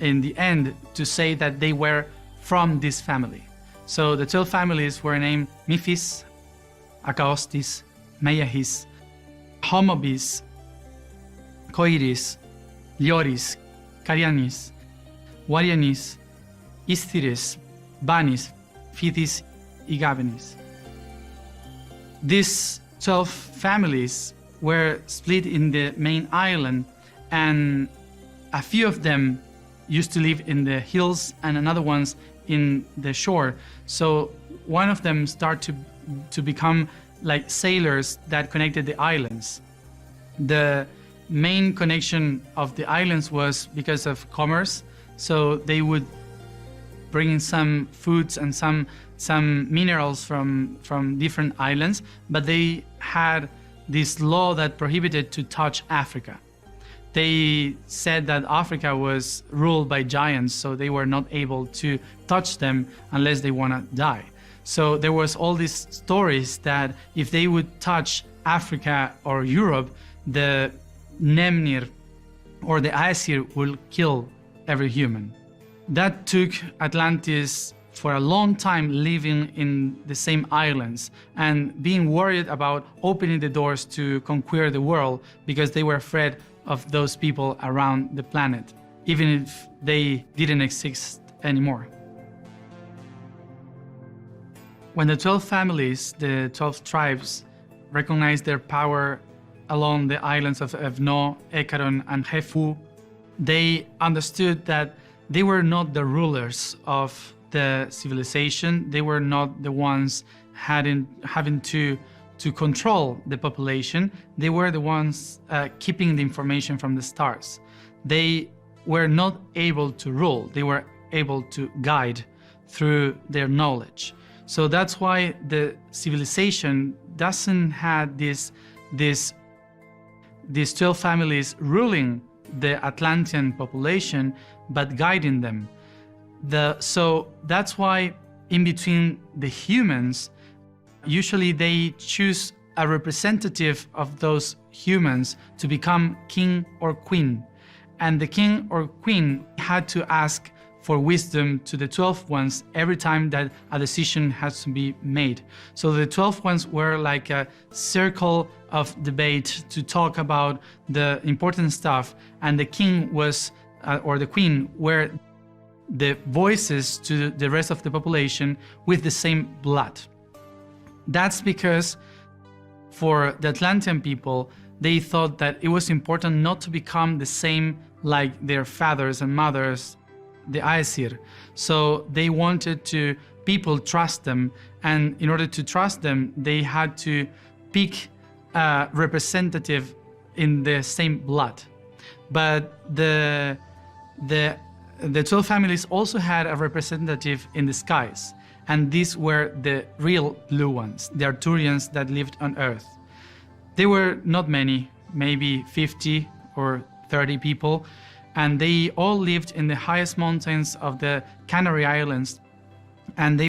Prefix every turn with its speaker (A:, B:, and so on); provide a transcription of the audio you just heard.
A: in the end to say that they were from this family. So the 12 families were named Miphis, Acaostis, Meiahis, Homobis, Coiris, Lioris, Carianis, Warianis, Isthyris, Banis, Phithis, Igabenis. These 12 families were split in the main island, and a few of them used to live in the hills and another ones in the shore. So one of them started to become like sailors that connected the islands. The main connection of the islands was because of commerce. So they would bring in some foods and some minerals from different islands, but they had this law that prohibited to touch Africa. They said that Africa was ruled by giants, so they were not able to touch them unless they want to die. So there was all these stories that if they would touch Africa or Europe, the Nemnir or the Aesir will kill every human. That took Atlantis for a long time living in the same islands and being worried about opening the doors to conquer the world because they were afraid of those people around the planet, even if they didn't exist anymore. When the 12 families, the 12 tribes, recognized their power along the islands of Evno, Ekaron, and Hefu, they understood that they were not the rulers of the civilization. They were not the ones having to control the population. They were the ones keeping the information from the stars. They were not able to rule. They were able to guide through their knowledge. So that's why the civilization doesn't have these 12 families ruling the Atlantean population, but guiding them. So that's why in between the humans, usually they choose a representative of those humans to become king or queen. And the king or queen had to ask for wisdom to the 12 ones every time that a decision has to be made. So the 12 ones were like a circle of debate to talk about the important stuff, and the king was, or the queen, were the voices to the rest of the population with the same blood. That's because for the Atlantean people, they thought that it was important not to become the same like their fathers and mothers, the Aesir. So they wanted people trust them, and in order to trust them, they had to pick a representative in the same blood. But the 12 families also had a representative in the skies, and these were the real blue ones, the Arturians that lived on Earth. They were not many, maybe 50 or 30 people, and they all lived in the highest mountains of the Canary Islands, and they